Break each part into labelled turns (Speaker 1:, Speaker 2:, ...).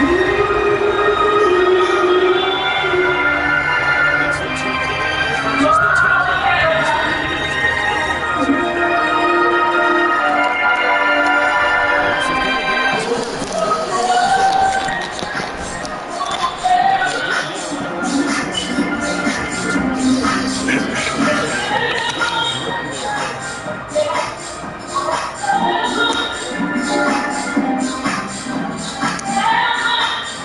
Speaker 1: It's the team commanders versus the team Vikings. Here's your Cowboys. This is going to be a television deal for Minnesota. Not a good deal either way. Tony Romo with a nuclear hit.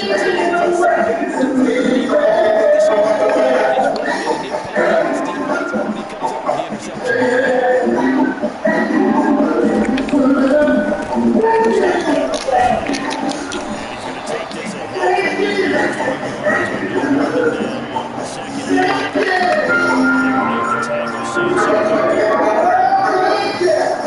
Speaker 1: possessions and he takes the ball with the shoulder. His one-handed hit pop out his teammates, and he comes up with the interception. And he's going to take this ahead for nearly 3 yards with no holding down on 2nd and 8. They weren't able to tackle Sampson quick there.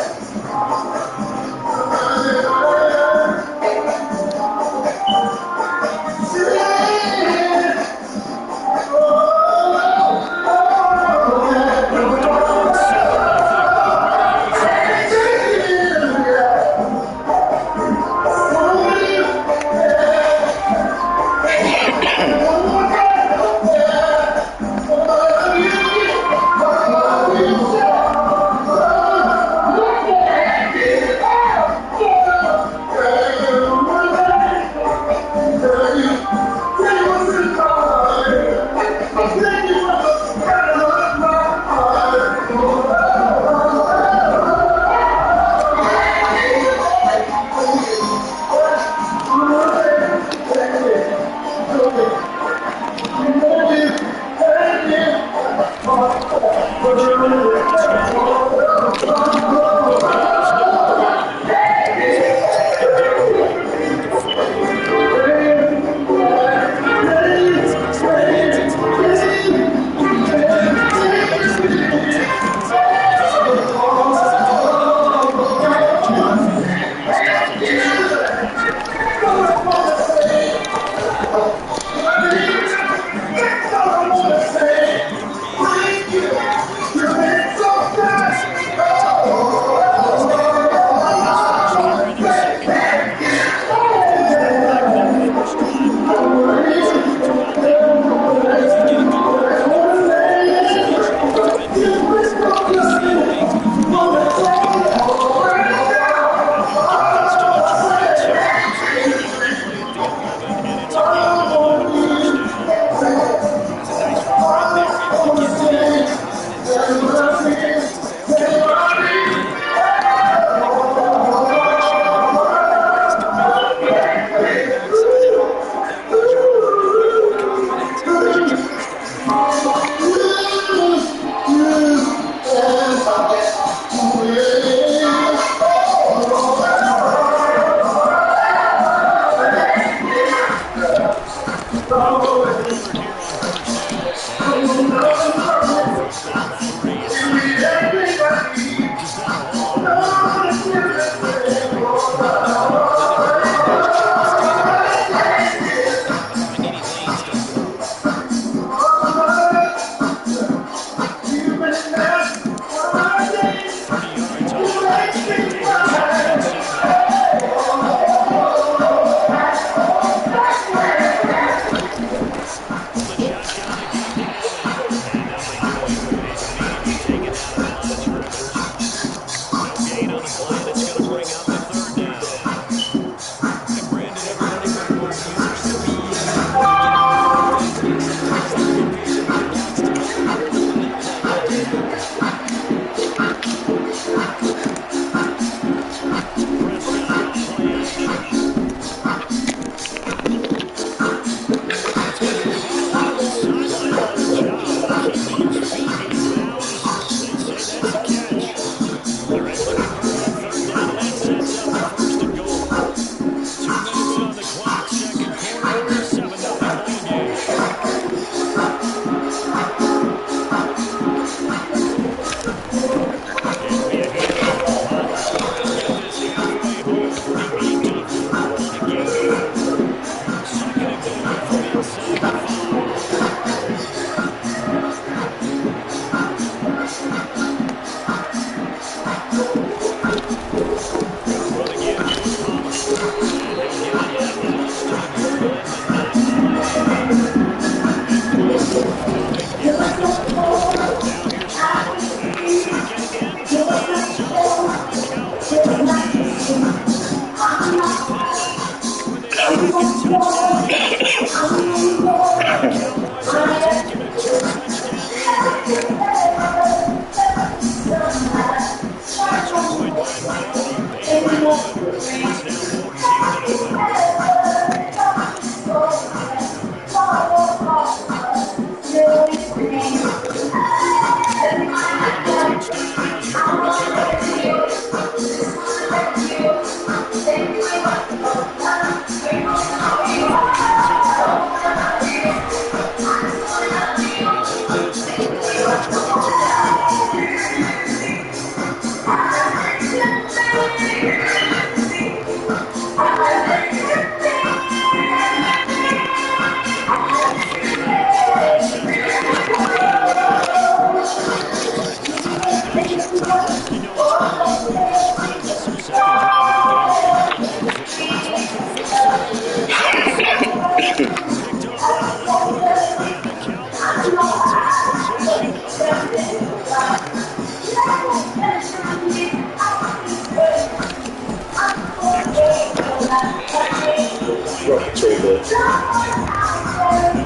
Speaker 1: No gain on the play, and it's second down.
Speaker 2: There's a hell of a man that just can't stop himself. He's moving the ball, and he's moving it quick. He's pacing
Speaker 1: It's third and long. And 5 on the timeout. Two yards to pass, and now 3rd and 12.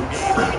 Speaker 2: And somebody just had to step that ball forward. No time to sit and wait. He's got to run. If he didn't do it, they would have got lost on the other side.
Speaker 1: 3rd down, Tennessee. He goes down, and they're giving him inside the 20. Bengals going to burn the first of their timeouts as they stop with 25 seconds to go here in Melville.
Speaker 2: Play fake. Pitch motion.
Speaker 1: Some motion now.
Speaker 2: Inside routes. He wants to get out. He hits it right there. In this case, to the end zone.
Speaker 1: Stop the clock at the line. Now another timeout called for by the offense. 4 remaining here until halftime. 3rd down, and it's Dawg. And he'll pick up about no gain there on the play, and that's going to leave him with a 4th down. This was a timeout with 3 seconds left in the first half. So 2 seconds here late in the half, and it's the field goal line to see if they get a quick once. The kick by Bonner is good, and that is good for his first down. Time for a quick break at halftime. Jaguars down 2-0 in the lead. We step aside. This is the NFL on EA Sports. Now we'll have to go back all the way inside the 40, so they try to save us over here on the sideline. And 49ers going to have the football and try to go to scoreboard as we inbound underway on EA Sports. Here's Mahomes with his arm. And tackled by the 20-yard line. So they're not able to get the field goal. San Francisco offense ready to start tonight's drive. And that first half coming from the Raiders has it. They got to find some way to string something together here.
Speaker 2: They're getting down big right now. So as you mentioned, trying to find something to see when they get there. Get some consistency, something sustained. Maybe come back, hold the team down, and find a way to get back in this one.
Speaker 1: Because right now you're down by 100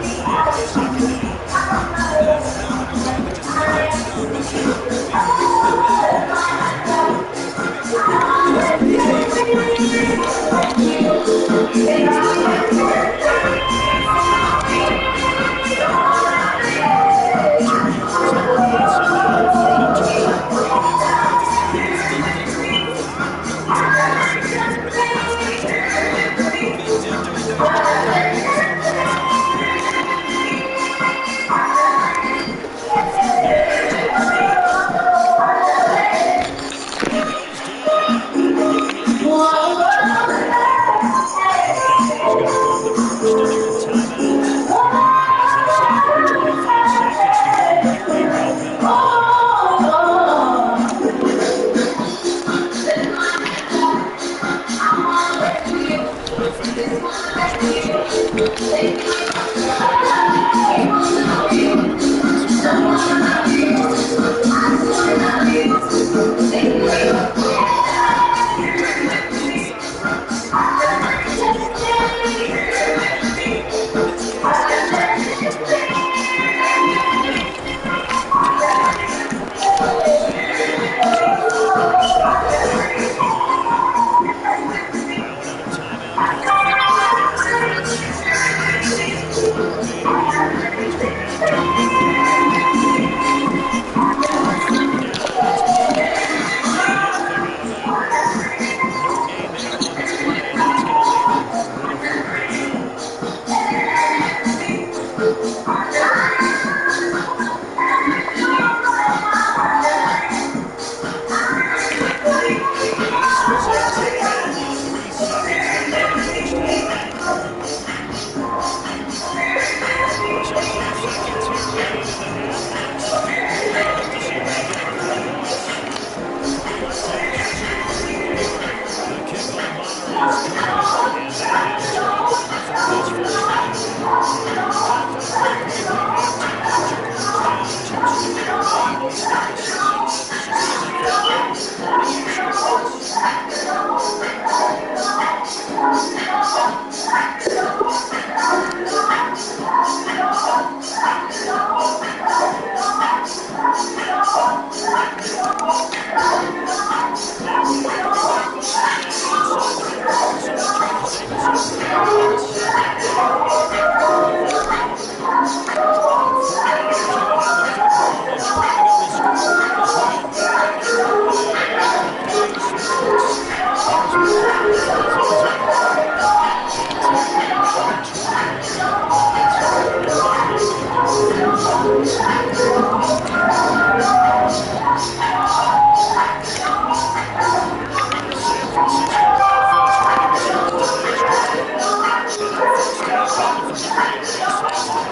Speaker 1: being shut out. I'd say this is the time to try to capsize this.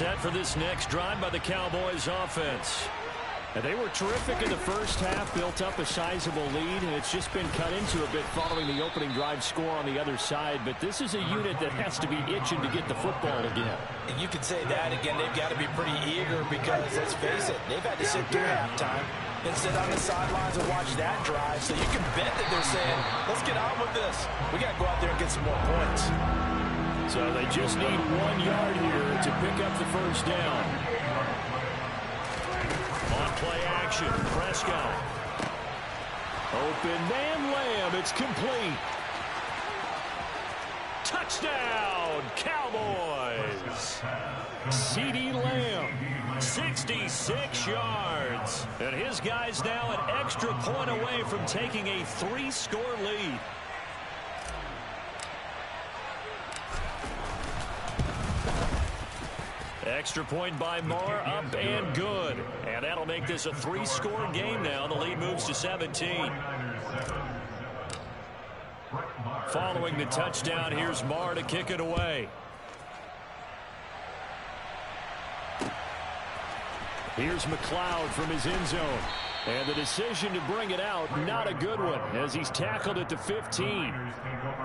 Speaker 1: set for this next drive by the Cowboys offense. And they were terrific in the first half, built up a sizable lead, and it's just been cut into a bit following the opening drive score on the other side. But this is a unit that has to be itching to get the football again.
Speaker 2: And you could say that again. They've got to be pretty eager because, let's face it, they've had to sit through halftime and sit on the sidelines and watch that drive. So you can bet that they're saying, let's get on with this. We got to go out there and get some more points.
Speaker 1: So they just need 1 yard here to pick up the first down. On play action, Prescott. Open man Lamb, it's complete. Touchdown, Cowboys. CeeDee Lamb, 66 yards. And his guys now an extra point away from taking a 3-score lead. Extra point by Marr, up and good. And that'll make this a 3-score game now. The lead moves to 17. Following the touchdown, here's Marr to kick it away. Here's McLeod from his end zone. And the decision to bring it out, not a good one, as he's tackled at the 15.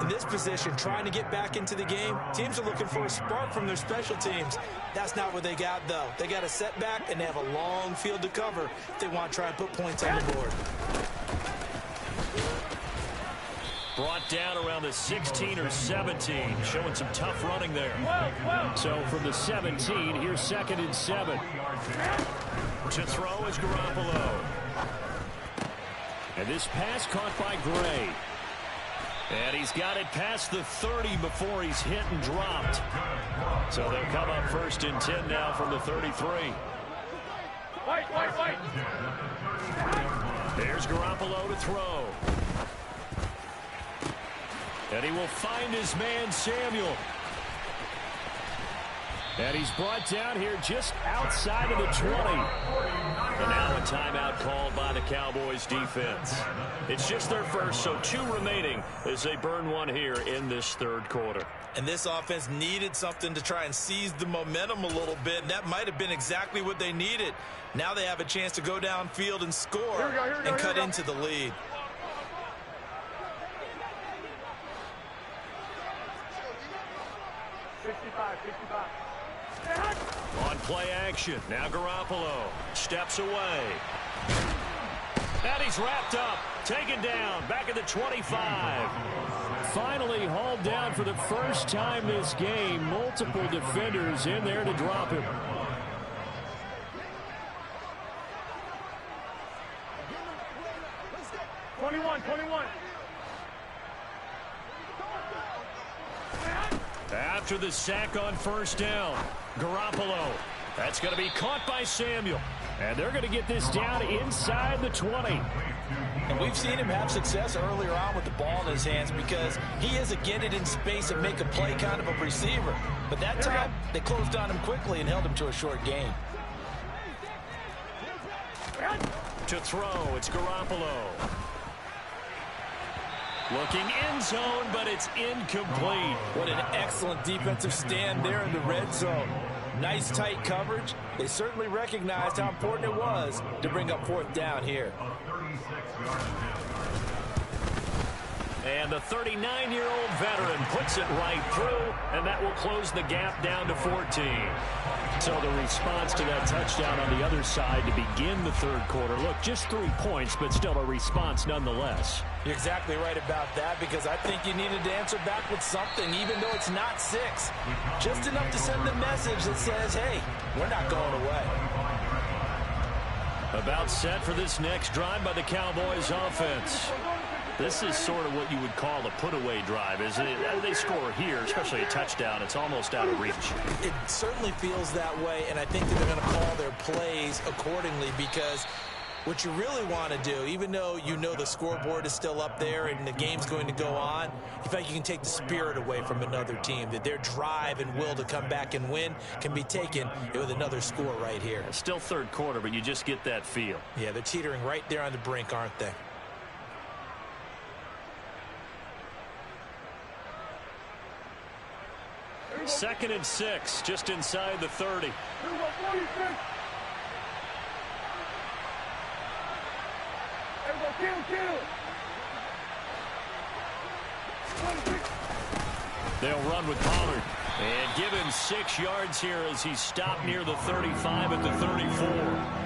Speaker 2: In this position, trying to get back into the game, teams are looking for a spark from their special teams. That's not what they got, though. They got a setback, and they have a long field to cover if they want to try and put points on the board.
Speaker 1: Brought down around the 16 or 17, showing some tough running there. So from the 17, here's 2nd and 7. To throw is Garoppolo. And this pass caught by Gray. And he's got it past the 30 before he's hit and dropped. So they'll come up 1st and 10 now from the 33.
Speaker 3: Wait.
Speaker 1: There's Garoppolo to throw. And he will find his man, Samuel. And he's brought down here just outside of the 20. And now a timeout called by the Cowboys defense. It's just their first, so 2 remaining as they burn 1 here in this 3rd quarter.
Speaker 2: And this offense needed something to try and seize the momentum a little bit, and that might have been exactly what they needed. Now they have a chance to go downfield and score and cut into the lead.
Speaker 1: On play action, now Garoppolo steps away. And he's wrapped up, taken down, back at the 25. Finally hauled down for the first time this game. Multiple defenders in there to drop him. After the sack on 1st down, Garoppolo. That's going to be caught by Samuel. And they're going to get this down inside the 20.
Speaker 2: And we've seen him have success earlier on with the ball in his hands because he is a get it in space and make a play kind of a receiver. But that time, they closed on him quickly and held him to a short gain.
Speaker 1: To throw, it's Garoppolo. Looking end zone, but it's incomplete.
Speaker 2: What an excellent defensive stand there in the red zone. Nice tight coverage. They certainly recognized how important it was to bring up 4th down here.
Speaker 1: And the 39-year-old veteran puts it right through, and that will close the gap down to 14. So the response to that touchdown on the other side to begin the 3rd quarter. Look, just 3 points, but still a response nonetheless.
Speaker 2: You're exactly right about that because I think you needed to answer back with something, even though it's not 6. Just enough to send the message that says, hey, we're not going away.
Speaker 1: About set for this next drive by the Cowboys offense. This is sort of what you would call a put-away drive, isn't it? They score here, especially a touchdown. It's almost out of reach.
Speaker 2: It certainly feels that way, and I think that they're going to call their plays accordingly because what you really want to do, even though you know the scoreboard is still up there and the game's going to go on, in fact, you can take the spirit away from another team, that their drive and will to come back and win can be taken with another score right here.
Speaker 1: It's still 3rd quarter, but you just get that feel.
Speaker 2: Yeah, they're teetering right there on the brink, aren't they?
Speaker 1: 2nd and 6, just inside the 30. They'll run with Pollard. And give him 6 yards here as he stopped near the 35 at the 34.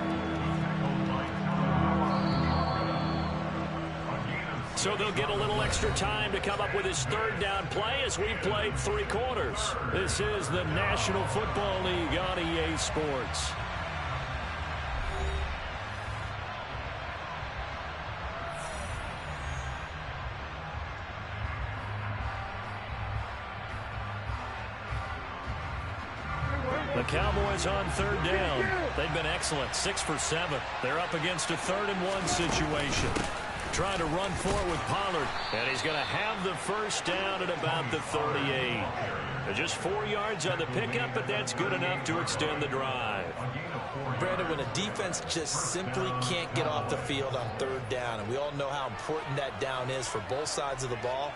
Speaker 1: So they'll get a little extra time to come up with his 3rd down play as we played 3 quarters. This is the National Football League on EA Sports. The Cowboys on 3rd down. They've been excellent, 6 for 7. They're up against a 3rd and 1 situation. Trying to run for it with Pollard. And he's going to have the 1st down at about the 38. Just 4 yards on the pickup, but that's good enough to extend the drive.
Speaker 2: Brandon, when a defense just simply can't get off the field on 3rd down, and we all know how important that down is for both sides of the ball,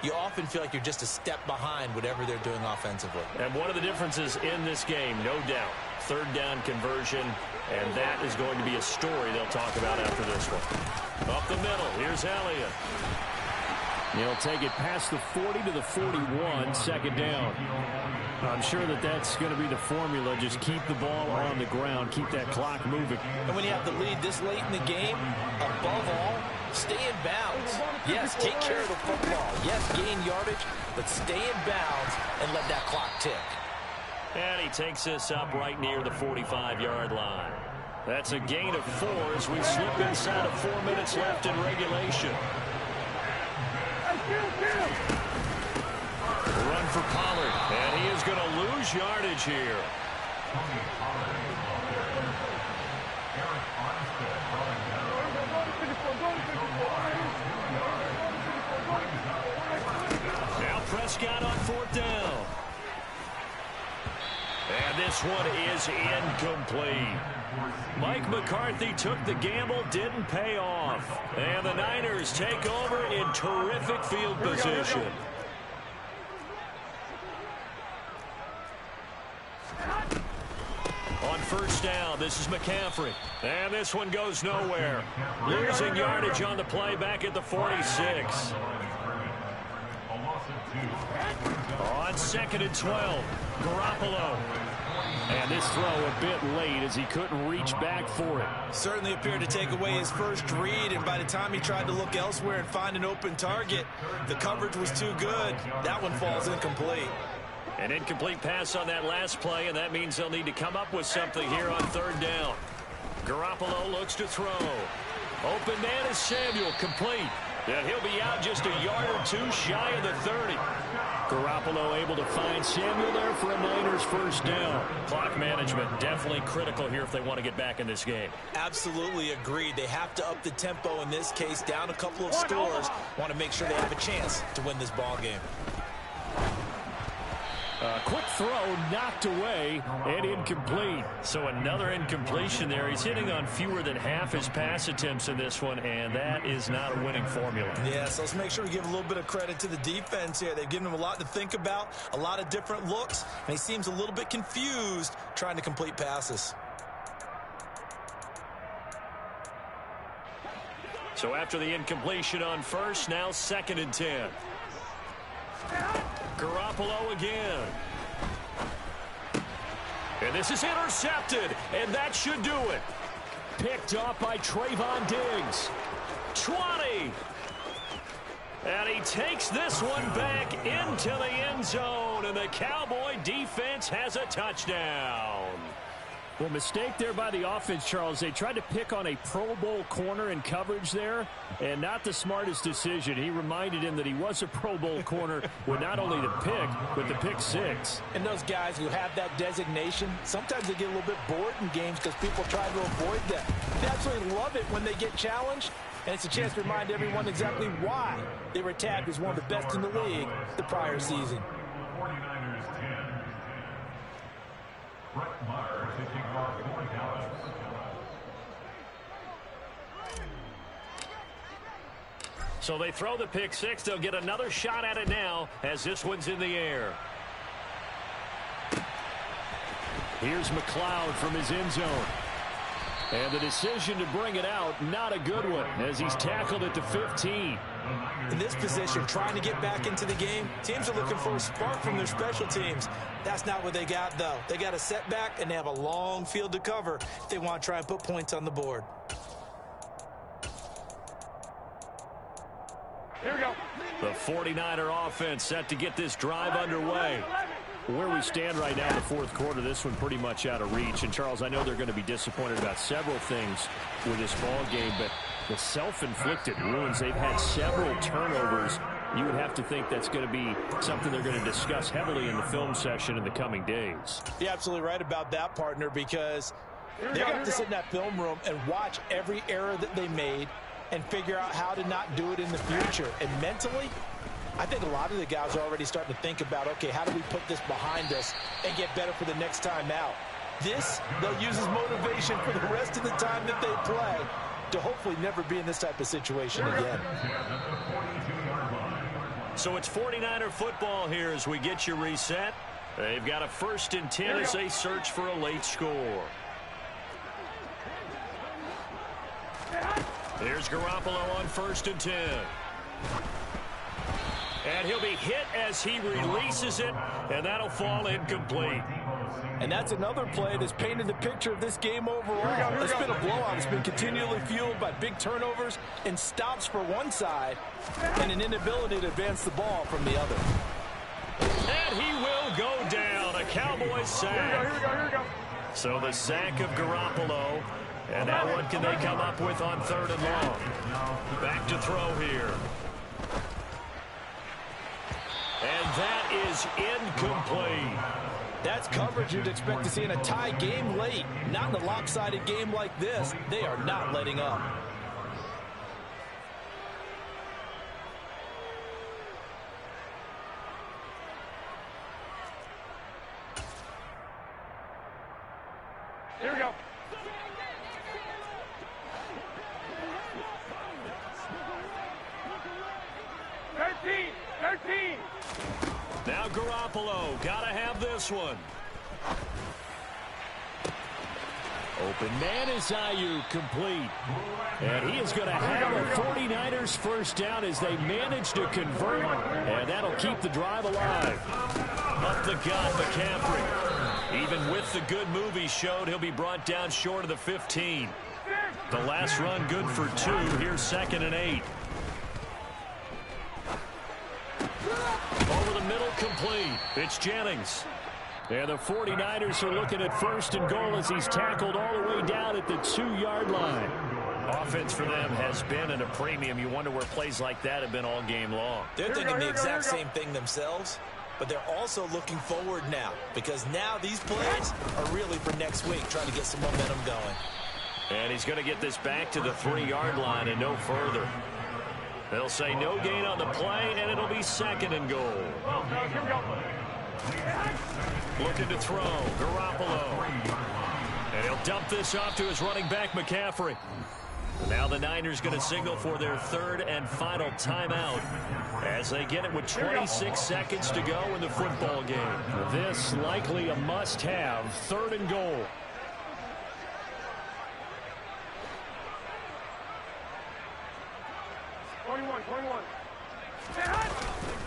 Speaker 2: you often feel like you're just a step behind whatever they're doing offensively.
Speaker 1: And one of the differences in this game, no doubt, 3rd down conversion, and that is going to be a story they'll talk about after this one. Up the middle, here's Elliott. He'll take it past the 40 to the 41, 2nd down. I'm sure that that's going to be the formula. Just keep the ball on the ground, keep that clock moving.
Speaker 2: And when you have the lead this late in the game, above all, stay in bounds. Yes, take care of the football. Yes, gain yardage, but stay in bounds and let that clock tick.
Speaker 1: And he takes this up right near the 45-yard line. That's a gain of 4 as we slip inside of 4 minutes left in regulation. Run for Pollard, and he is going to lose yardage here. Now Prescott on 4th down. And this one is incomplete. Mike McCarthy took the gamble, didn't pay off. And the Niners take over in terrific field position. On 1st down, this is McCaffrey. And this one goes nowhere. Losing yardage on the play back at the 46. On 2nd and 12, Garoppolo. And this throw a bit late as he couldn't reach back for it.
Speaker 2: Certainly appeared to take away his first read, and by the time he tried to look elsewhere and find an open target, the coverage was too good. That one falls incomplete.
Speaker 1: An incomplete pass on that last play, and that means they'll need to come up with something here on 3rd down. Garoppolo looks to throw. Open man is Samuel, complete. And he'll be out just a yard or 2 shy of the 30. Garoppolo able to find Samuel there for a Niners 1st down. Clock management definitely critical here if they want to get back in this game.
Speaker 2: Absolutely agreed. They have to up the tempo in this case, down a couple of scores. Want to make sure they have a chance to win this ball game.
Speaker 1: Quick throw knocked away and incomplete. So another incompletion there. He's hitting on fewer than half his pass attempts in this one, and that is not a winning formula.
Speaker 2: Yeah, so let's make sure we give a little bit of credit to the defense here. They've given him a lot to think about, a lot of different looks, and he seems a little bit confused trying to complete passes.
Speaker 1: So after the incompletion on 1st, now 2nd and 10. Garoppolo again. And this is intercepted, and that should do it. Picked off by Trayvon Diggs. 20. And he takes this one back into the end zone, and the Cowboy defense has a touchdown. Well, mistake there by the offense, Charles. They tried to pick on a Pro Bowl corner in coverage there, and not the smartest decision. He reminded him that he was a Pro Bowl corner with not only the pick, but the pick 6.
Speaker 2: And those guys who have that designation, sometimes they get a little bit bored in games because people try to avoid them. They absolutely love it when they get challenged, and it's a chance to remind everyone exactly why they were tagged as one of the best in the league the prior season.
Speaker 1: So they throw the pick 6. They'll get another shot at it now as this one's in the air. Here's McLeod from his end zone. And the decision to bring it out, not a good one, as he's tackled at the 15.
Speaker 2: In this position, trying to get back into the game, teams are looking for a spark from their special teams. That's not what they got, though. They got a setback, and they have a long field to cover if they want to try and put points on the board.
Speaker 1: Here we go. The 49er offense set to get this drive underway. Where we stand right now in the fourth quarter, this one pretty much out of reach. And, Charles, I know they're going to be disappointed about several things with this ball game, but the self-inflicted wounds, they've had several turnovers. You would have to think that's going to be something they're going to discuss heavily in the film session in the coming days.
Speaker 2: You're absolutely right about that, partner, because they have to sit in that film room and watch every error that they made and figure out how to not do it in the future. And mentally, I think a lot of the guys are already starting to think about, okay, how do we put this behind us and get better for the next time out? This, they'll use as motivation for the rest of the time that they play to hopefully never be in this type of situation again.
Speaker 1: So it's 49er football here as we get you reset. They've got a 1st and 10 as they search for a late score. Here's Garoppolo on 1st and 10. And he'll be hit as he releases it, and that'll fall incomplete.
Speaker 2: And that's another play that's painted the picture of this game overall. It's been a blowout. It's been continually fueled by big turnovers and stops for one side and an inability to advance the ball from the other.
Speaker 1: And he will go down. A Cowboys sack. Here we go. So the sack of Garoppolo. And now what can they come up with on 3rd and long? Back to throw here. And that is incomplete.
Speaker 2: That's coverage you'd expect to see in a tie game late. Not in a lopsided game like this. They are not letting up.
Speaker 3: Here we go.
Speaker 1: Now Garoppolo, gotta have this one. Open man is Ayuk, complete. And he is going to have a 49ers first down as they manage to convert. And that'll keep the drive alive. Up the gut, McCaffrey. Even with the good move he showed, he'll be brought down short of the 15. The last run good for 2. Here's 2nd and 8. Over the middle, complete. It's Jennings. And the 49ers are looking at 1st and goal as he's tackled all the way down at the 2-yard line. Offense for them has been at a premium. You wonder where plays like that have been all game long.
Speaker 2: They're thinking the exact same thing themselves, but they're also looking forward now because now these plays are really for next week, trying to get some momentum going.
Speaker 1: And he's going to get this back to the 3-yard line and no further. They'll say no gain on the play, and it'll be 2nd and goal. Looking to throw, Garoppolo. And he'll dump this off to his running back, McCaffrey. Now the Niners going to signal for their 3rd and final timeout as they get it with 26 seconds to go in the football game. This likely a must-have, 3rd and goal.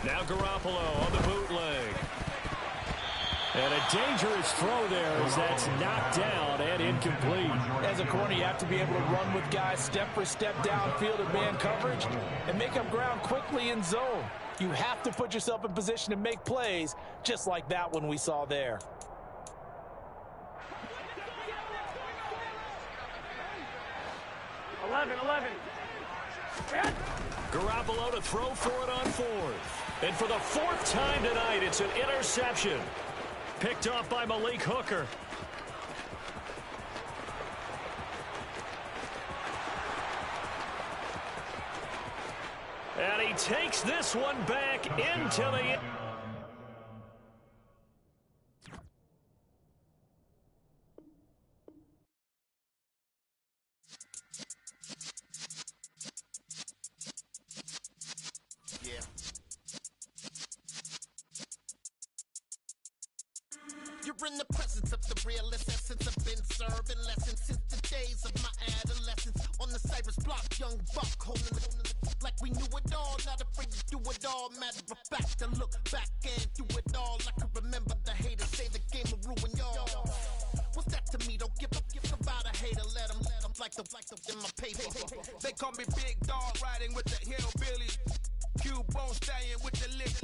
Speaker 1: Now Garoppolo on the bootleg. And a dangerous throw there as that's knocked down and incomplete.
Speaker 2: As a corner, you have to be able to run with guys step for step downfield in man coverage and make up ground quickly in zone. You have to put yourself in position to make plays just like that one we saw there.
Speaker 1: Garoppolo to throw for it on 4th. And for the 4th time tonight, it's an interception. Picked off by Malik Hooker. And he takes this one back into the...
Speaker 4: in the presence of the realest essence. I've been serving lessons since the days of my adolescence. On the Cypress block, young buck holding it like we knew it all. Not afraid to do it all. Matter of fact, to look back and do it all. I can remember the haters say the game will ruin y'all. What's that to me? Don't give about a hater. Let them like the in my paper.
Speaker 2: They call me Big Dawg, riding with the hillbillies. Cubone stallion with the lick.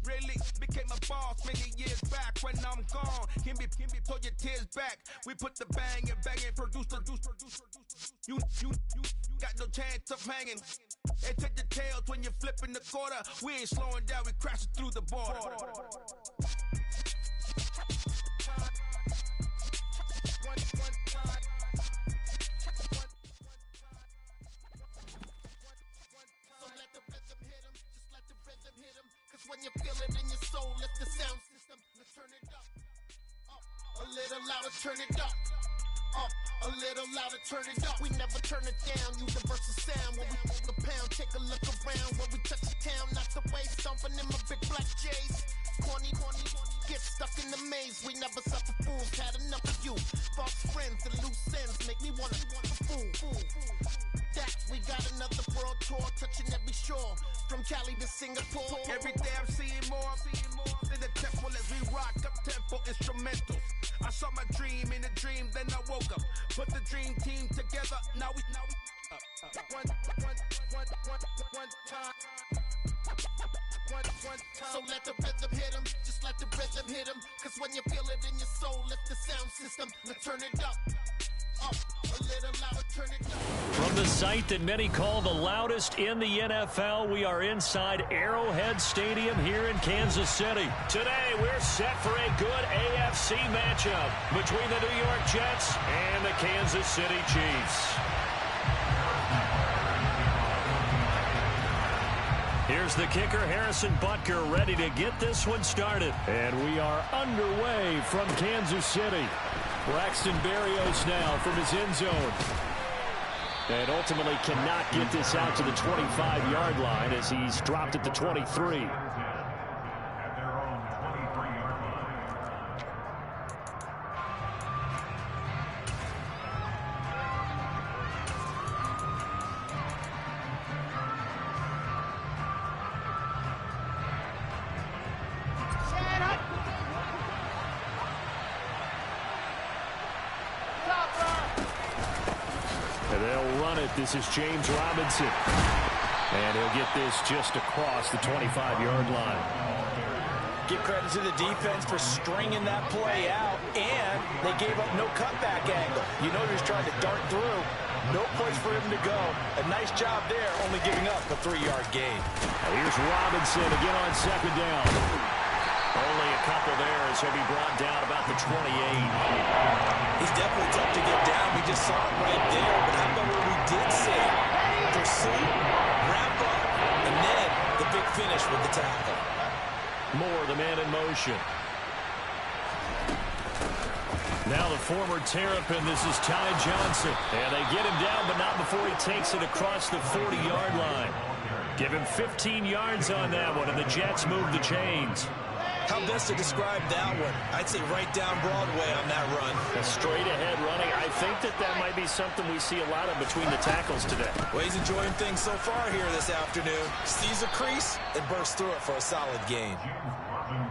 Speaker 2: Really became a boss many years back. When I'm gone, can be pull your tears back. We put the bang and produce. You got no chance of hanging. And take the tails when you're flipping the quarter. We ain't slowing down, we crashing through the border.
Speaker 4: When you feel it in your soul, lift the sound system, turn it up, a little louder, turn it up, a little louder, turn it up. We never turn it down, universal sound. When we hold the pound, take a look around. When we touch the town, not the way, stomping in my big black J's. Corny, get stuck in the maze. We never suffer fools, had enough of you. False friends and loose ends make me wanna fool. That we got another world tour, touching every shore, from Cali to Singapore.
Speaker 2: Every day I'm seeing more in the temple as we rock up tempo instrumentals. I saw my dream in a dream, then I woke up. Put the dream team together. Now we one time.
Speaker 4: So let the rhythm hit 'em, just let the rhythm hit 'em. Cause when you feel it in your soul, lift the sound system, now turn it up. A little louder, turn it up.
Speaker 1: From the site that many call the loudest in the NFL, we are inside Arrowhead Stadium here in Kansas City. Today, we're set for a good AFC matchup between the New York Jets and the Kansas City Chiefs. Here's the kicker, Harrison Butker, ready to get this one started. And we are underway from Kansas City. Braxton Berrios now from his end zone. And ultimately cannot get this out to the 25-yard line as he's dropped at the 23. This is James Robinson. And he'll get this just across the 25-yard line.
Speaker 5: Give credit to the defense for stringing that play out, and they gave up no cutback angle. You know he was trying to dart through. No place for him to go. A nice job there, only giving up a 3-yard gain.
Speaker 1: Here's Robinson again on second down. Only a couple there as he'll be brought down about the 28.
Speaker 5: He's definitely tough to get down. We just saw it right there. But how about what we did see? Pursue, wrap up, and then the big finish with the tackle.
Speaker 1: Moore, the man in motion. Now the former Terrapin, this is Ty Johnson. And they get him down, but not before he takes it across the 40-yard line. Give him 15 yards on that one, and the Jets move the chains.
Speaker 5: How best to describe that one? I'd say right down Broadway on that run.
Speaker 1: A straight-ahead running. I think that might be something we see a lot of between the tackles today.
Speaker 5: Well, he's enjoying things so far here this afternoon. Sees a crease and bursts through it for a solid gain.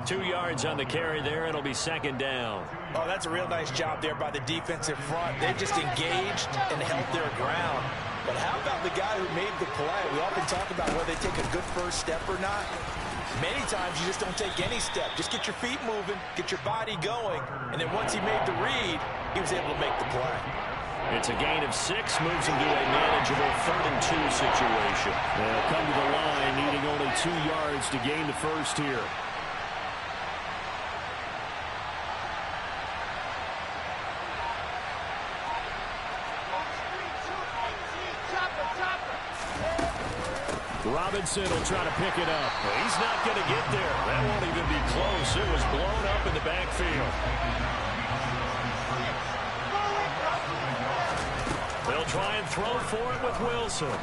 Speaker 1: 2 yards on the carry there. It'll be second down.
Speaker 5: Oh, that's a real nice job there by the defensive front. They just engaged and held their ground. But how about the guy who made the play? We often talk about whether they take a good first step or not. Many times you just don't take any step. Just get your feet moving, get your body going, and then once he made the read, he was able to make the play.
Speaker 1: It's a gain of 6, moves him to a manageable 3rd and 2 situation. They'll come to the line needing only 2 yards to gain the first here. Robinson will try to pick it up. He's not going to get there. That won't even be close. It was blown up in the backfield. They'll try and throw for it with Wilson.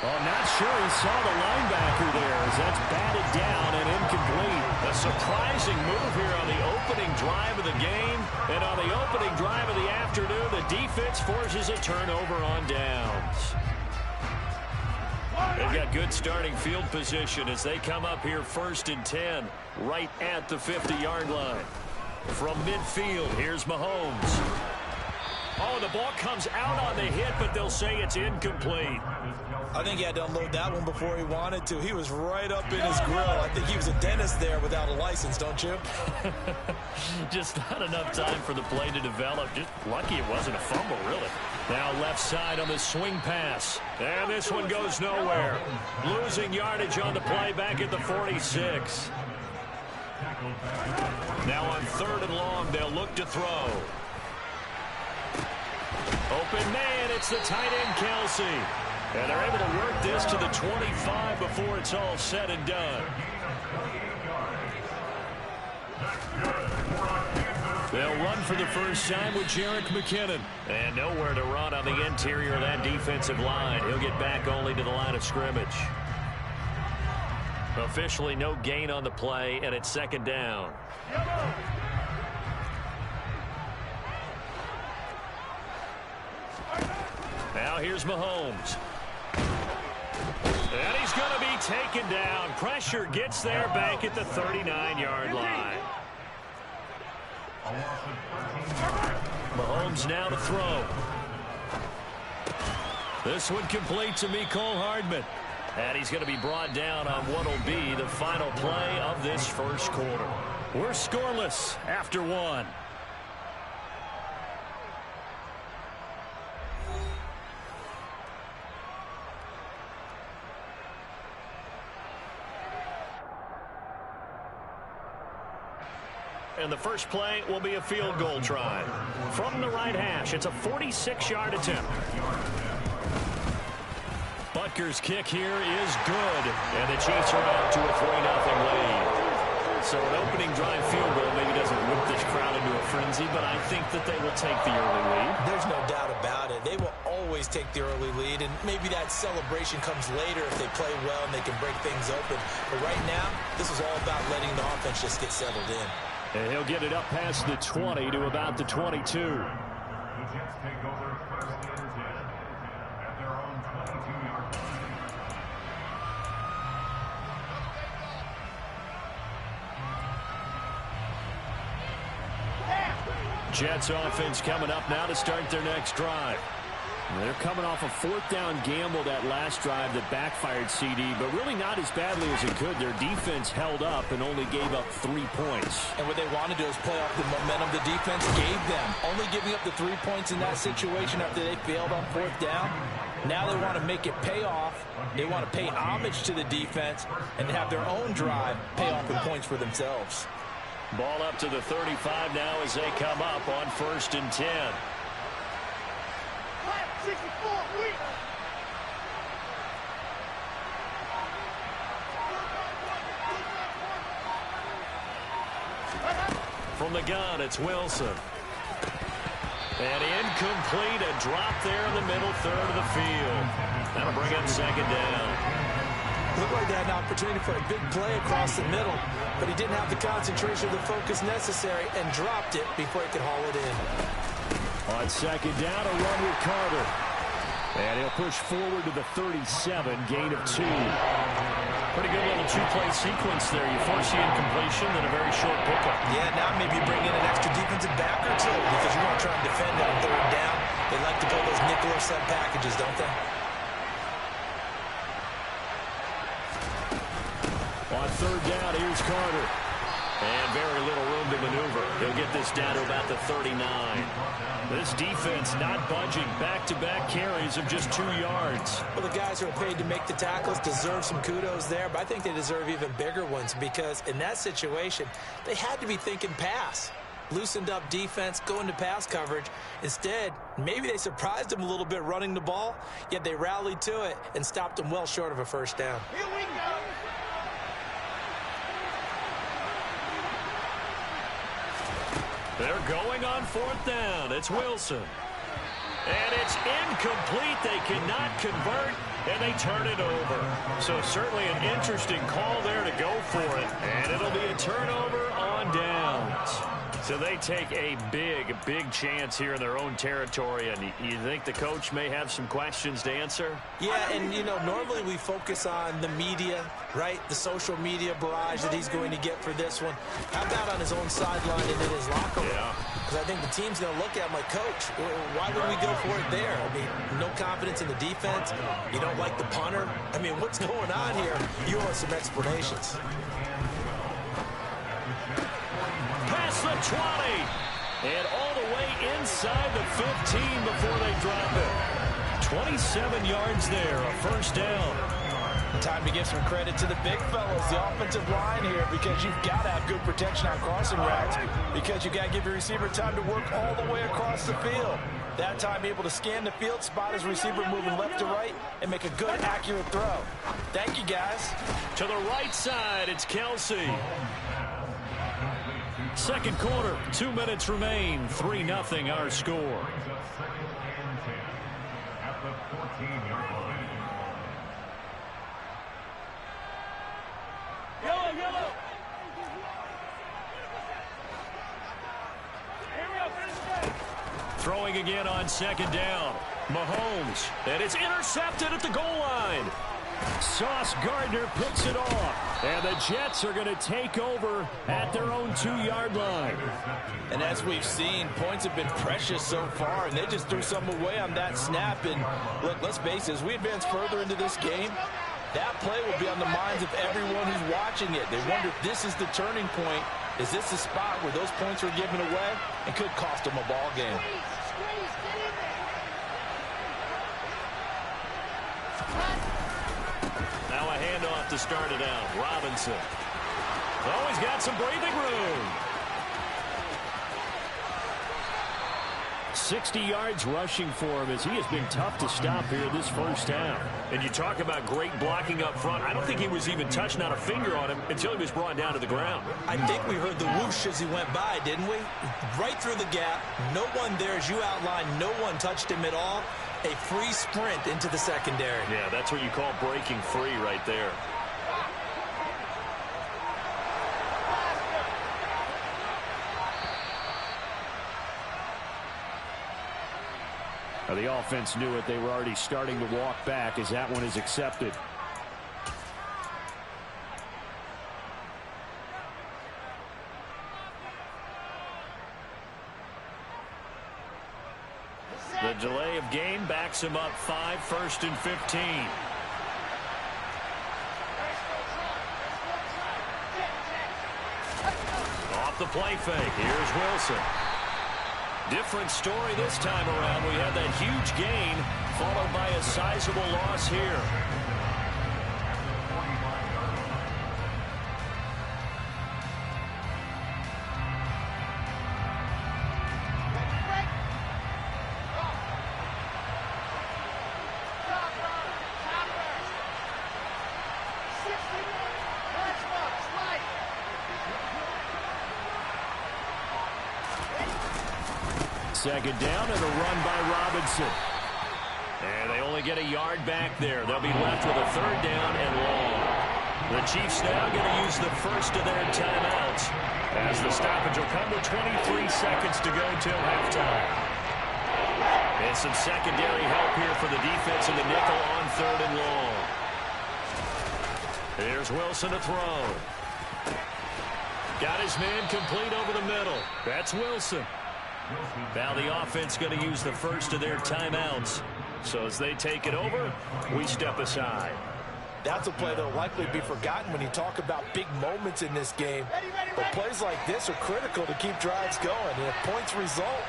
Speaker 1: Well, I'm not sure he saw the linebacker there as that's batted down and incomplete. A surprising move here on the opening drive of the game. And on the opening drive of the afternoon, the defense forces a turnover on downs. They've got good starting field position as they come up here 1st and 10, right at the 50-yard line. From midfield, here's Mahomes. Oh, the ball comes out on the hit, but they'll say it's incomplete.
Speaker 5: I think he had to unload that one before he wanted to. He was right up in his grill. I think he was a dentist there without a license, don't you?
Speaker 1: Just not enough time for the play to develop. Just lucky it wasn't a fumble, really. Now left side on the swing pass. And this one goes nowhere. Losing yardage on the play back at the 46. Now on 3rd and long, they'll look to throw. Open man, it's the tight end, Kelsey. And they're able to work this to the 25 before it's all said and done. They'll run for the first time with Jerick McKinnon. And nowhere to run on the interior of that defensive line. He'll get back only to the line of scrimmage. Officially no gain on the play, and it's 2nd down. Now here's Mahomes. And he's going to be taken down. Pressure gets there back at the 39-yard line. Mahomes now to throw. This one complete to Mecole Hardman. And he's going to be brought down on what will be the final play of this first quarter. We're scoreless after 1. And the first play will be a field goal try. From the right hash, it's a 46-yard attempt. Butker's kick here is good, and the Chiefs are out to a 3-0 lead. So an opening drive field goal maybe doesn't whip this crowd into a frenzy, but I think that they will take the early lead.
Speaker 5: There's no doubt about it. They will always take the early lead, and maybe that celebration comes later if they play well and they can break things open. But right now, this is all about letting the offense just get settled in.
Speaker 1: And he'll get it up past the 20 to about the 22. Jets offense coming up now to start their next drive. They're coming off a 4th down gamble that last drive that backfired CD, but really not as badly as it could. Their defense held up and only gave up 3 points.
Speaker 5: And what they want to do is play off the momentum the defense gave them. Only giving up the 3 points in that situation after they failed on 4th down. Now they want to make it pay off. They want to pay homage to the defense and have their own drive pay off with points for themselves.
Speaker 1: Ball up to the 35 now as they come up on 1st and 10. From the gun, it's Wilson. And incomplete, a drop there in the middle third of the field. That'll bring up 2nd down.
Speaker 5: Looked like they had an opportunity for a big play across the middle, but he didn't have the concentration or the focus necessary and dropped it before he could haul it in.
Speaker 1: On 2nd down, a run with Carter. And he'll push forward to the 37, gain of 2. Pretty good little 2-play sequence there. You force the incompletion, then a very short pickup.
Speaker 5: Yeah, now maybe bring in an extra defensive back or two because you want to try and defend on 3rd down. They like to play those nickel or sub packages, don't they?
Speaker 1: On 3rd down, here's Carter. And very little room to maneuver. He'll get this down to about the 39. This defense not budging. Back-to-back carries of just 2 yards.
Speaker 5: Well, the guys who are paid to make the tackles deserve some kudos there, but I think they deserve even bigger ones because in that situation, they had to be thinking pass. Loosened up defense, going to pass coverage. Instead, maybe they surprised them a little bit running the ball, yet they rallied to it and stopped them well short of a 1st down.
Speaker 4: Here we go.
Speaker 1: They're going on 4th down. It's Wilson.
Speaker 3: And it's incomplete. They cannot convert, and they turn it over. So certainly an interesting call there to go for it. And it'll be a turnover on downs. So they take a big, big chance here in their own territory. And you think the coach may have some questions to answer?
Speaker 5: Yeah, and, you know, normally we focus on the media, right? The social media barrage that he's going to get for this one. How about on his own sideline and in his locker room?
Speaker 3: Yeah.
Speaker 5: Because I think the team's going to look at him like, Coach, why would we go for it there? I mean, no confidence in the defense. You don't like the punter. I mean, what's going on here? You want some explanations.
Speaker 3: Past the 20. And all the way inside the 15 before they drop it. 27 yards there, a first down.
Speaker 2: Time to give some credit to the big fellas, the offensive line here, because you've got to have good protection on crossing routes, because you've got to give your receiver time to work all the way across the field. That time able to scan the field, spot his receiver moving left to right, and make a good, accurate throw. Thank you, guys.
Speaker 3: To the right side, it's Kelsey. Second quarter, 2 minutes remain. 3-0 our score. Throwing again on second down. Mahomes, and it's intercepted at the goal line. Sauce Gardner picks it off, and the Jets are going to take over at their own 2-yard line.
Speaker 2: And as we've seen, points have been precious so far, and they just threw some away on that snap. And look, let's face it, as we advance further into this game, that play will be on the minds of everyone who's watching it. They wonder if this is the turning point. Is this the spot where those points were given away and could cost them a ball game?
Speaker 3: Now a handoff to start it out. Robinson. Oh, he's got some breathing room. 60 yards rushing for him as he has been tough to stop here this first half. And you talk about great blocking up front. I don't think he was even touched, not a finger on him, until he was brought down to the ground.
Speaker 5: I think we heard the whoosh as he went by, didn't we? Right through the gap. No one there, as you outlined. No one touched him at all. A free sprint into the secondary.
Speaker 3: Yeah, that's what you call breaking free right there. Now, the offense knew it. They were already starting to walk back as that one is accepted. The delay of game backs him up 5, 1st and 15. Off the play fake. Here's Wilson. Different story this time around. We had that huge gain followed by a sizable loss here. Second down and a run by Robinson. And they only get a yard back there. They'll be left with a 3rd down and long. The Chiefs now going to use the first of their timeouts as the stoppage will come with 23 seconds to go till halftime. And some secondary help here for the defense in the nickel on 3rd and long. Here's Wilson to throw. Got his man complete over the middle. That's Wilson. Now the offense going to use the first of their timeouts. So as they take it over, we step aside.
Speaker 2: That's a play that will likely be forgotten when you talk about big moments in this game. But plays like this are critical to keep drives going. And if points result,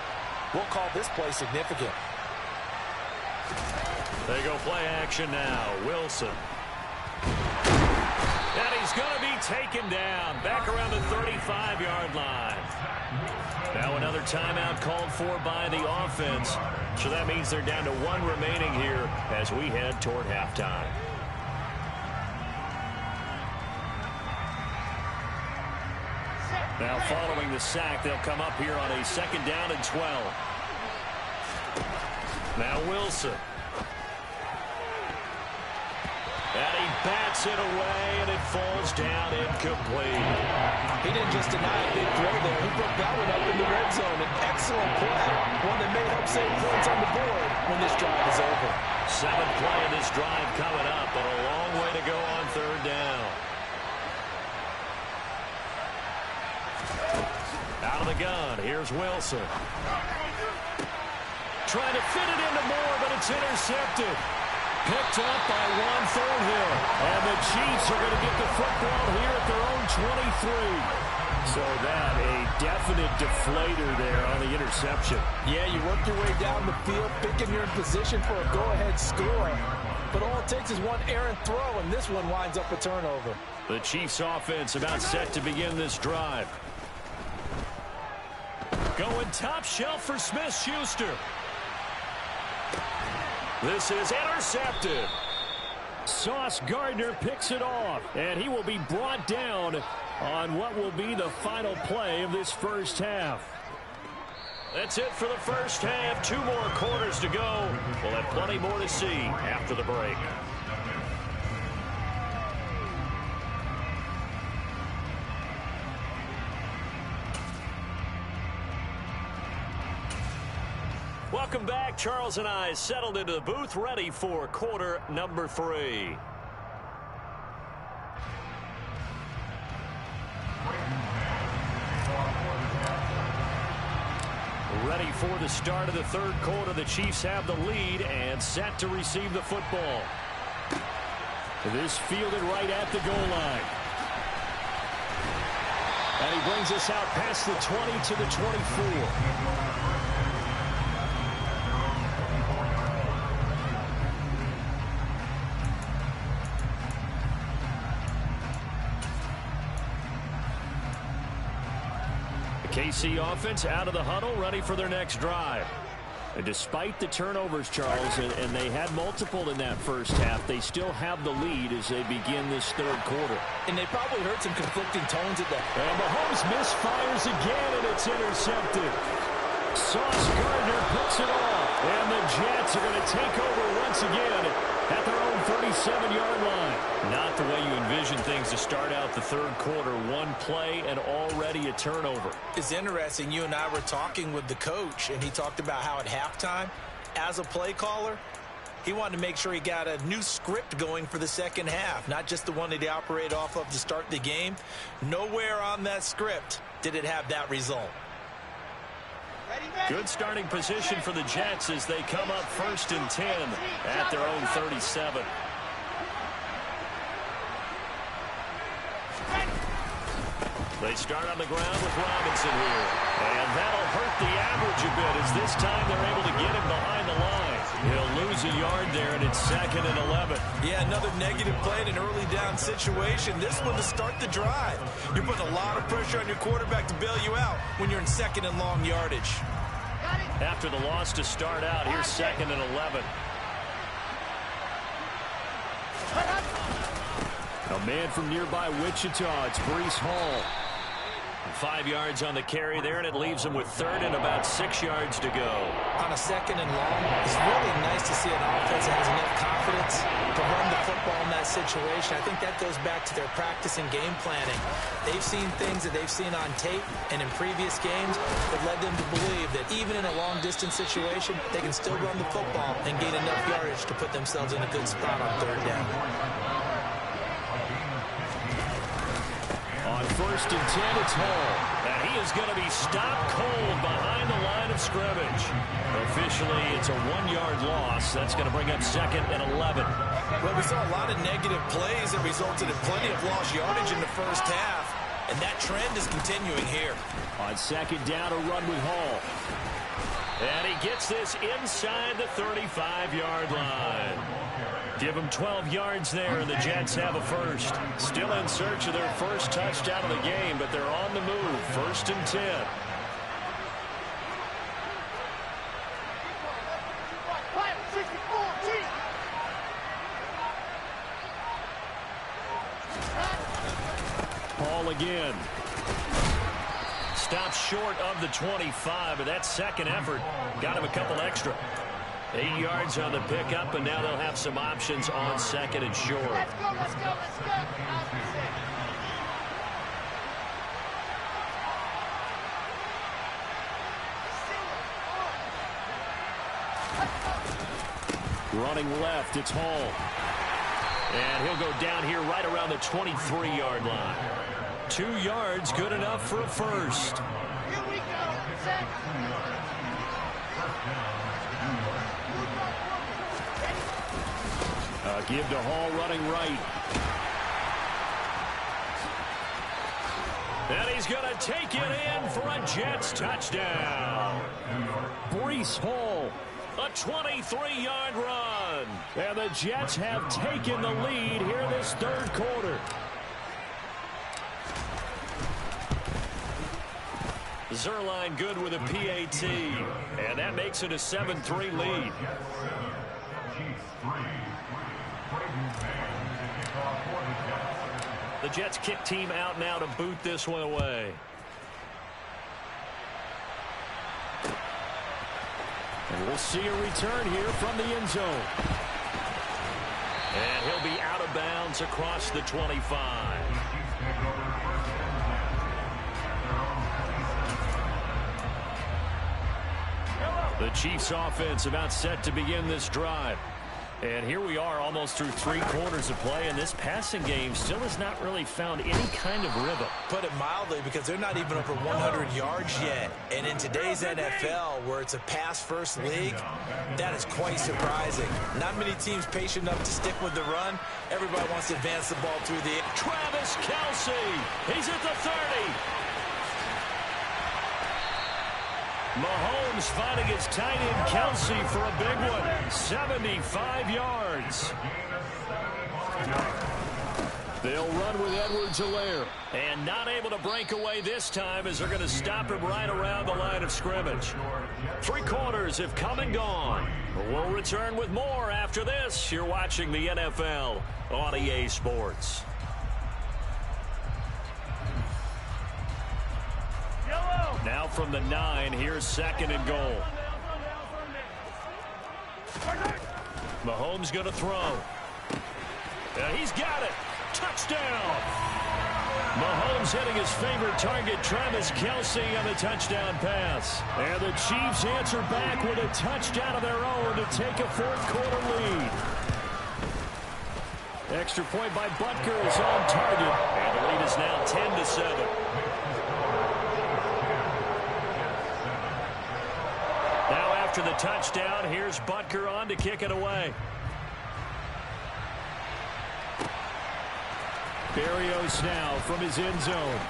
Speaker 2: we'll call this play significant.
Speaker 3: They go play action now. Wilson. And he's going to be taken down back around the 35-yard line. Now another timeout called for by the offense. So that means they're down to 1 remaining here as we head toward halftime. Now following the sack, they'll come up here on a 2nd down and 12. Now Wilson. And he bats it away, and it falls down incomplete.
Speaker 5: He didn't just deny a big throw there. He put that one up in the red zone. An excellent play. One that may help save points on the board when this drive is over.
Speaker 3: 7th play of this drive coming up, but a long way to go on 3rd down. Out of the gun, here's Wilson. Trying to fit it into Moore, but it's intercepted. Picked up by Juan Thornhill. And the Chiefs are going to get the football here at their own 23. So that, a definite deflator there on the interception.
Speaker 5: Yeah, you work your way down the field, thinking you're in position for a go-ahead score. But all it takes is one errant throw, and this one winds up a turnover.
Speaker 3: The Chiefs offense about set to begin this drive. Going top shelf for Smith-Schuster. This is intercepted. Sauce Gardner picks it off, and he will be brought down on what will be the final play of this first half. That's it for the first half. 2 more quarters to go. We'll have plenty more to see after the break. Welcome back. Charles and I settled into the booth, ready for quarter number 3. Ready for the start of the 3rd quarter. The Chiefs have the lead and set to receive the football. This fielded right at the goal line. And he brings us out past the 20 to the 24. KC offense out of the huddle, ready for their next drive. And despite the turnovers, Charles, and they had multiple in that first half, they still have the lead as they begin this 3rd quarter.
Speaker 5: And they probably heard some conflicting tones at that.
Speaker 3: And Mahomes misfires again, and it's intercepted. Sauce Gardner picks it off, and the Jets are going to take over once again at their own 37-yard line. Not the way you envision things to start out the 3rd quarter. 1 play and already a turnover.
Speaker 5: It's interesting. You and I were talking with the coach, and he talked about how at halftime, as a play caller, he wanted to make sure he got a new script going for the 2nd half, not just the one that he operated off of to start the game. Nowhere on that script did it have that result.
Speaker 3: Good starting position for the Jets as they come up 1st and 10 at their own 37. They start on the ground with Robinson here. And that'll hurt the average a bit as this time they're able to get him behind the line. He'll lose a yard there, and it's 2nd and 11.
Speaker 5: Yeah, another negative play in an early down situation. This one to start the drive. You're putting a lot of pressure on your quarterback to bail you out when you're in 2nd and long yardage.
Speaker 3: After the loss to start out, here's 2nd and 11. A man from nearby Wichita, it's Breece Hall. 5 yards on the carry there, and it leaves him with 3rd and about 6 yards to go.
Speaker 5: On a 2nd and long, it's really nice to see an offense that has enough confidence to run the football in that situation. I think that goes back to their practice and game planning. They've seen things that they've seen on tape and in previous games that led them to believe that even in a long-distance situation, they can still run the football and gain enough yardage to put themselves in a good spot on 3rd down.
Speaker 3: On 1st and 10, it's Hall. And he is going to be stopped cold behind the line of scrimmage. Officially, it's a 1-yard loss. That's going to bring up 2nd and 11.
Speaker 5: Well, we saw a lot of negative plays that resulted in plenty of lost yardage in the first half. And that trend is continuing here.
Speaker 3: On 2nd down, a run with Hall. And he gets this inside the 35-yard line. Give him 12 yards there, and the Jets have a first. Still in search of their first touchdown of the game, but they're on the move. 1st and 10. Hall again. Stops short of the 25, but that 2nd effort got him a couple extra. 8 yards on the pickup, and now they'll have some options on second and short.
Speaker 4: Let's go, let's go, let's go.
Speaker 3: Running left, it's Hall. And he'll go down here right around the 23-yard line. 2 yards, good enough for a first.
Speaker 4: Here we go. Set.
Speaker 3: Give to Hall running right. And he's going to take it in for a Jets touchdown. Breece Hall, a 23-yard run. And the Jets have taken the lead here this third quarter. Zerline good with a PAT. And that makes it a 7-3 lead. The Jets kick team out now to boot this one away. And we'll see a return here from the end zone. And he'll be out of bounds across the 25. The Chiefs offense about set to begin this drive. And here we are almost through 3 quarters of play, and this passing game still has not really found any kind of rhythm.
Speaker 5: Put it mildly, because they're not even over 100 yards yet. And in today's NFL, where it's a pass-first league, that is quite surprising. Not many teams patient enough to stick with the run. Everybody wants to advance the ball through the air.
Speaker 3: Travis Kelce, he's at the 30. Mahomes finding his tight end Kelce for a big one. 75 yards. They'll run with Edwards-Helaire. And not able to break away this time as they're going to stop him right around the line of scrimmage. 3 quarters have come and gone. We'll return with more after this. You're watching the NFL on EA Sports. Now from the 9, here's second and goal. Mahomes going to throw. He's got it. Touchdown. Mahomes hitting his favorite target, Travis Kelce, on the touchdown pass. And the Chiefs answer back with a touchdown of their own to take a fourth-quarter lead. Extra point by Butker is on target. And the lead is now 10-7. After the touchdown, here's Butker on to kick it away. Berrios now from his end zone.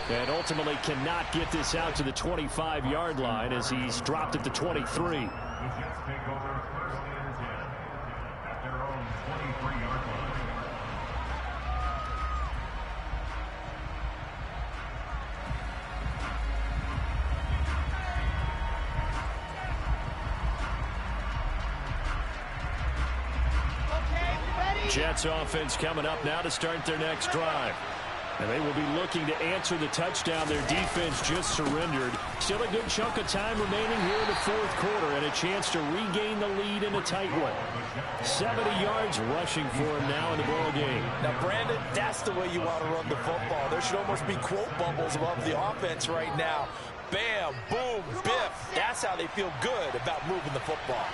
Speaker 3: And ultimately cannot get this out to the 25-yard line as he's dropped at the 23. Jets offense coming up now to start their next drive. And they will be looking to answer the touchdown their defense just surrendered. Still a good chunk of time remaining here in the fourth quarter and a chance to regain the lead in a tight one. 70 yards rushing for him now in the ball game.
Speaker 5: Now, Brandon, that's the way you want to run the football. There should almost be quote bubbles above the offense right now. Bam, boom, biff. That's how they feel good about moving the football.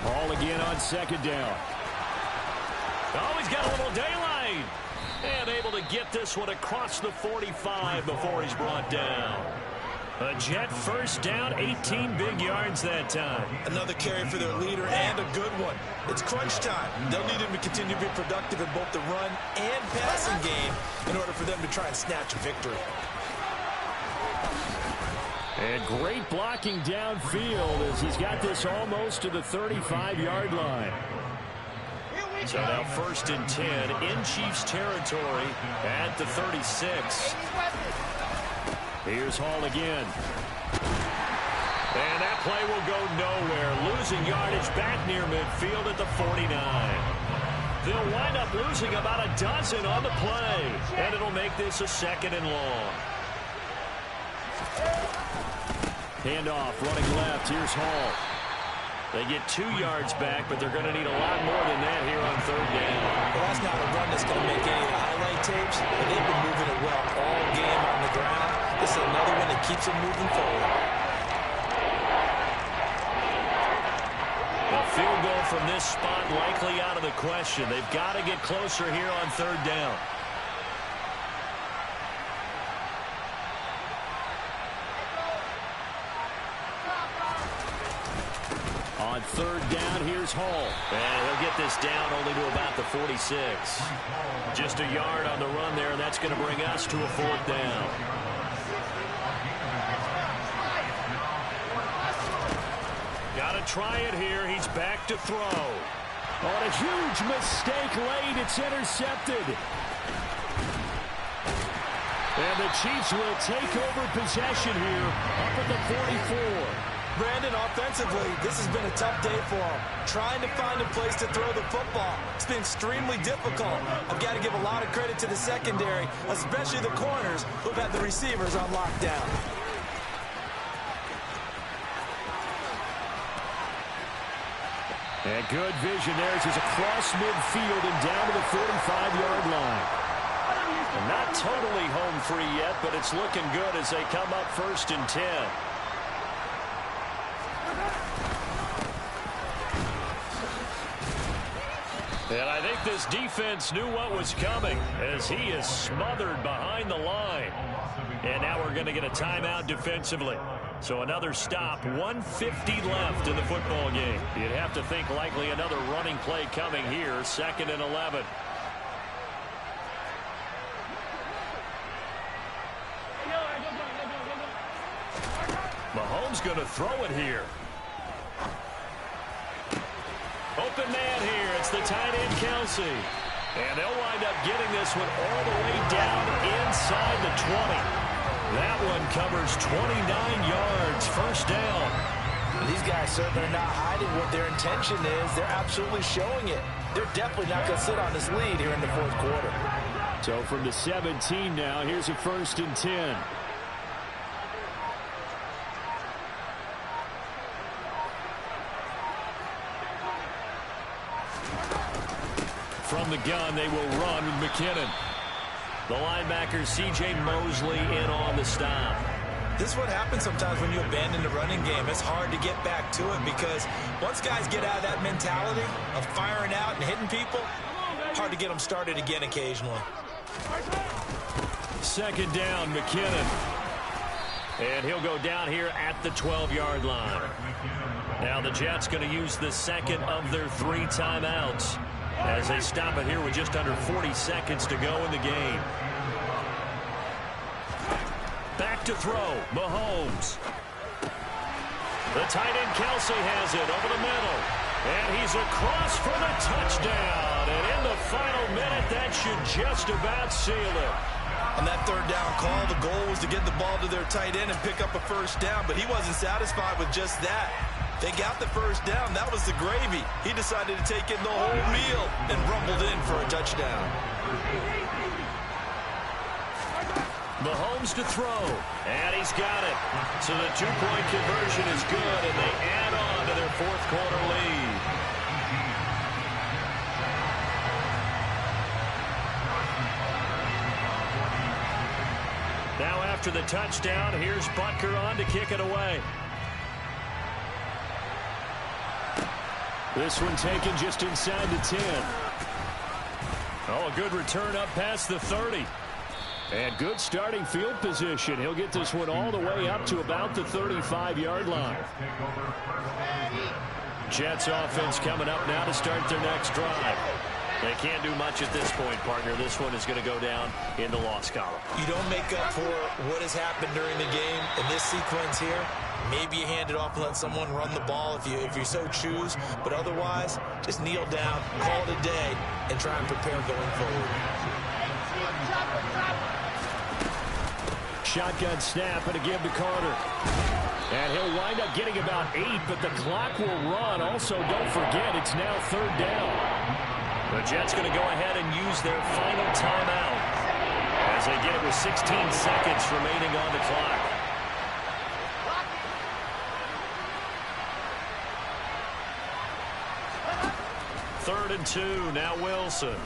Speaker 3: Ball again on second down. Oh, he's got a little daylight. And able to get this one across the 45 before he's brought down. A Jet first down, 18 big yards that time.
Speaker 5: Another carry for their leader and a good one. It's crunch time. They'll need him to continue to be productive in both the run and passing game in order for them to try and snatch a victory.
Speaker 3: And great blocking downfield as he's got this almost to the 35-yard line. So now first and 10 in Chiefs territory at the 36. Here's Hall again. And that play will go nowhere. Losing yardage back near midfield at the 49. They'll wind up losing about a dozen on the play. And it'll make this a 2nd and long. Handoff, running left. Here's Hall. They get 2 yards back, but they're going to need a lot more than that here on 3rd down.
Speaker 5: Well, that's not a run that's going to make any of the highlight tapes, but they've been moving it well all game on the ground. This is another one that keeps them moving forward.
Speaker 3: A field goal from this spot likely out of the question. They've got to get closer here on 3rd down. On 3rd down, here's Hall. And he'll get this down only to about the 46. Just a yard on the run there, and that's going to bring us to a 4th down. Got to try it here. He's back to throw. On a huge mistake late. It's intercepted. And the Chiefs will take over possession here up at the 44.
Speaker 5: Brandon, offensively, this has been a tough day for him. Trying to find a place to throw the football. It's been extremely difficult. I've got to give a lot of credit to the secondary, especially the corners who've had the receivers on lockdown.
Speaker 3: And good vision there as he's across midfield and down to the 45-yard line. Not totally home free yet, but it's looking good as they come up 1st and 10. And I think this defense knew what was coming as he is smothered behind the line. And now we're going to get a timeout defensively. So another stop, 1:50 left in the football game. You'd have to think likely another running play coming here, 2nd and 11. Mahomes going to throw it here. Open man here. It's the tight end, Kelsey. And they'll wind up getting this one all the way down inside the 20. That one covers 29 yards. 1st down.
Speaker 5: These guys certainly are not hiding what their intention is. They're absolutely showing it. They're definitely not going to sit on this lead here in the 4th quarter.
Speaker 3: So from the 17 now, here's a 1st and 10. From the gun, they will run with McKinnon. The linebacker, C.J. Mosley, in on the stop.
Speaker 5: This is what happens sometimes when you abandon the running game. It's hard to get back to it because once guys get out of that mentality of firing out and hitting people, hard to get them started again occasionally.
Speaker 3: 2nd down, McKinnon. And he'll go down here at the 12-yard line. Now the Jets going to use the 2nd of their 3 timeouts as they stop it here with just under 40 seconds to go in the game. Back to throw, Mahomes. The tight end, Kelsey, has it over the middle. And he's across for the touchdown. And in the final minute, that should just about seal it.
Speaker 5: On that 3rd down call, the goal was to get the ball to their tight end and pick up a 1st down, but he wasn't satisfied with just that. They got the 1st down. That was the gravy. He decided to take in the whole meal and rumbled in for a touchdown.
Speaker 3: Mahomes to throw, and he's got it. So the 2-point conversion is good, and they add on to their 4th quarter lead. Now after the touchdown, here's Butker on to kick it away. This one taken just inside the 10. Oh, a good return up past the 30. And good starting field position. He'll get this one all the way up to about the 35-yard line. Jets offense coming up now to start their next drive. They can't do much at this point, partner. This one is going to go down in the loss column.
Speaker 5: You don't make up for what has happened during the game in this sequence here. Maybe you hand it off and let someone run the ball if you so choose. But otherwise, just kneel down, call it a day, and try and prepare going forward.
Speaker 3: Shotgun snap and a give to Carter. And he'll wind up getting about 8, but the clock will run. Also, don't forget, it's now 3rd down. The Jets going to go ahead and use their final timeout as they get it with 16 seconds remaining on the clock. Third and 2, now Wilson.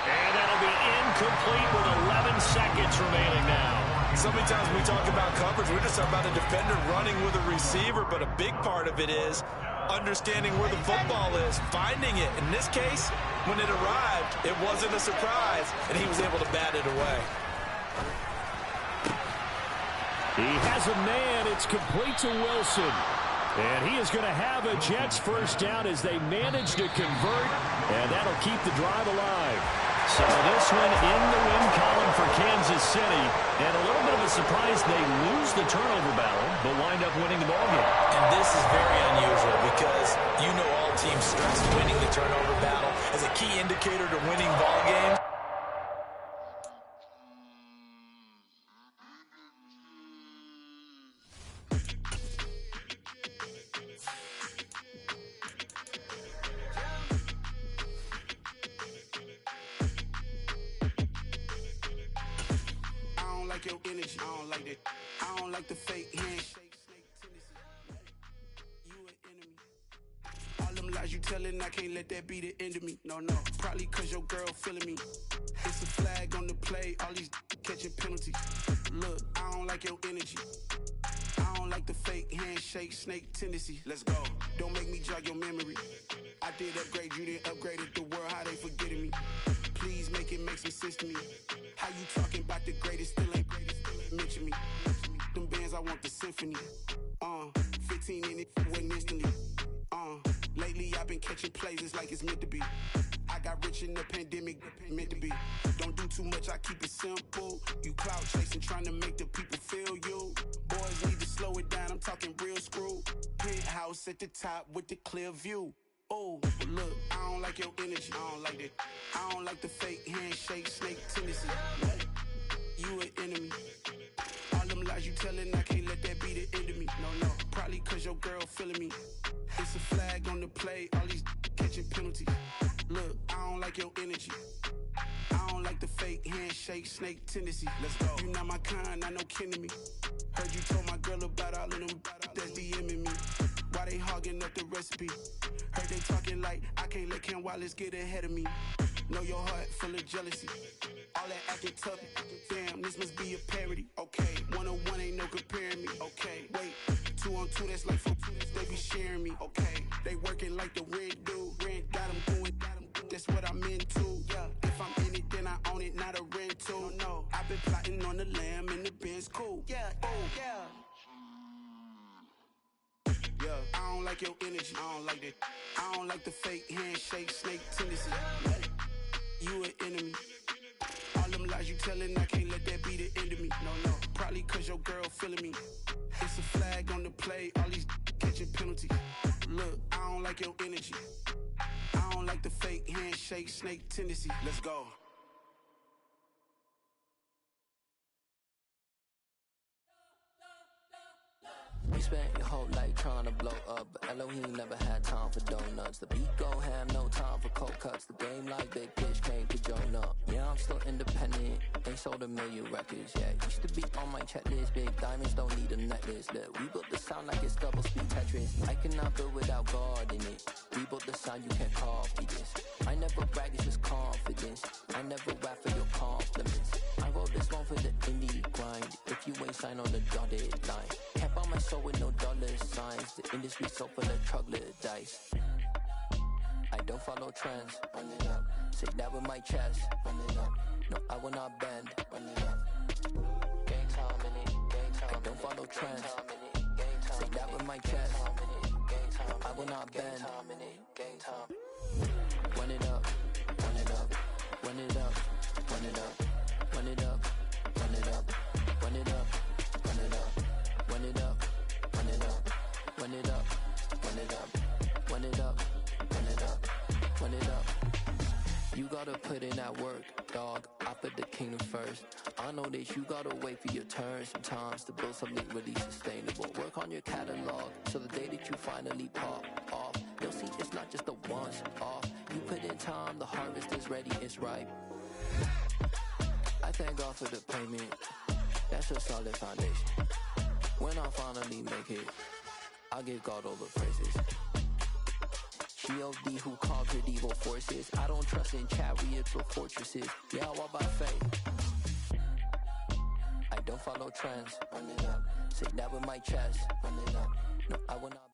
Speaker 3: And that'll be incomplete with 11 seconds remaining now.
Speaker 5: So many times when we talk about coverage, we're just talking about a defender running with a receiver, but a big part of it is understanding where the football is, finding it. In this case, when it arrived, it wasn't a surprise, and he was able to bat it away.
Speaker 1: He has a man. It's complete to Wilson. And he is going to have a Jets first down as they manage to convert, and that'll keep the drive alive.
Speaker 3: So this one in the win column for Kansas City, and a little bit of a surprise they lose the turnover battle, but wind up winning the ballgame.
Speaker 5: And this is very unusual because you know all teams stress winning the turnover battle as a key indicator to winning ball games.
Speaker 4: Your energy, I don't like that. I don't like the fake handshake, snake tendency. You an enemy. All them lies you telling, I can't let that be the end of me. No, probably cause your girl feeling me. It's a flag on the play, all these catching penalties. Look, I don't like your energy. I don't like the fake handshake, snake tendency. Let's go. Don't make me jog your memory. I did upgrade, you didn't upgrade it. The world, how they forgetting me. Please make it make some sense to me. How you talking about the greatest, still ain't mention me. Them bands, I want the symphony. 15 in it, wasn't instantly. Lately I've been catching plays, it's like it's meant to be. I got rich in the pandemic, meant to be. Don't do too much, I keep it simple. You clout chasing, trying to make the people feel you. Boys need to slow it down, I'm talking real screw. Penthouse at the top with the clear view. Oh, look, I don't like your energy, I don't like that. I don't like the fake handshake, snake tendency. You an enemy. All them lies you telling, I can't let that be the end of me. No, probably cause your girl feeling me. It's a flag on the play, all these catching penalties. Look, I don't like your energy. I don't like the fake handshake, snake tendency. Let's go. You not my kind, not no kin to me. Heard you told my girl about all of them that's DMing me. Why they hogging up the recipe? Heard they talking like I can't let Ken Wallace get ahead of me. Know your heart full of jealousy. All that acting tough, damn, this must be a parody. Okay, 1-on-1 ain't no comparing me. Okay, wait, 2-on-2, that's like 4, they be sharing me. Okay, they working like the red dude. Red got them going, that's what I'm into. Yeah, if I'm in it, then I own it, not a rental. No, I've been plotting on the lamb and the Benz cool. Yeah, oh, yeah. Yeah, I don't like your energy, I don't like that. I don't like the fake handshake, snake tendency. You an enemy. All them lies you telling, I can't let that be the end of me. No, probably cause your girl feeling me. It's a flag on the play, all these catching penalties. Look, I don't like your energy. I don't like the fake handshake, snake tendency. Let's go.
Speaker 6: We spent your whole life trying to blow up, but Elohim never had time for donuts. The beat go ham, no time for cold cuts. The game like Big Fish came to join up. Yeah, I'm still independent, ain't sold a million records yet. Used to be on my checklist, big diamonds don't need a necklace. Look, we built the sound like it's double speed Tetris. I cannot build without God in it. We built the sound, you can't copy this. I never brag, it's just confidence. I never rap for your compliments. I wrote this one for the indie grind. If you ain't signed on the dotted line, can't buy my soul with no dollar signs. The industry so full of troglodytes. I don't follow trends. Run it up. Say that with my chest. Run it up. No, I will not bend. Run it up. Gang time in it. Gang time. I don't follow trends. Say that with my chest. I will not bend. Gang time. Run it up. Run it up. Run it up. Run it up. Run it up. Run it up. Run it up. Run it up. Run it up. Run it up. Run it up. Run it up. Run it up. Run it up. Run it up. You gotta put in that work. dog, I put the kingdom first. I know that you gotta wait for your turn sometimes to build something really sustainable. Work on your catalog, so the day that you finally pop off, you'll see it's not just a once off. You put in time, the harvest is ready, it's ripe. I thank God for the payment, that's a solid foundation. When I finally make it, I give God all the praises. G.O.D. who conquered evil forces. I don't trust in chariots or fortresses. Yeah, I walk by faith. I don't follow trends. Run it up. Say that with my chest. Run it up. No, I will not.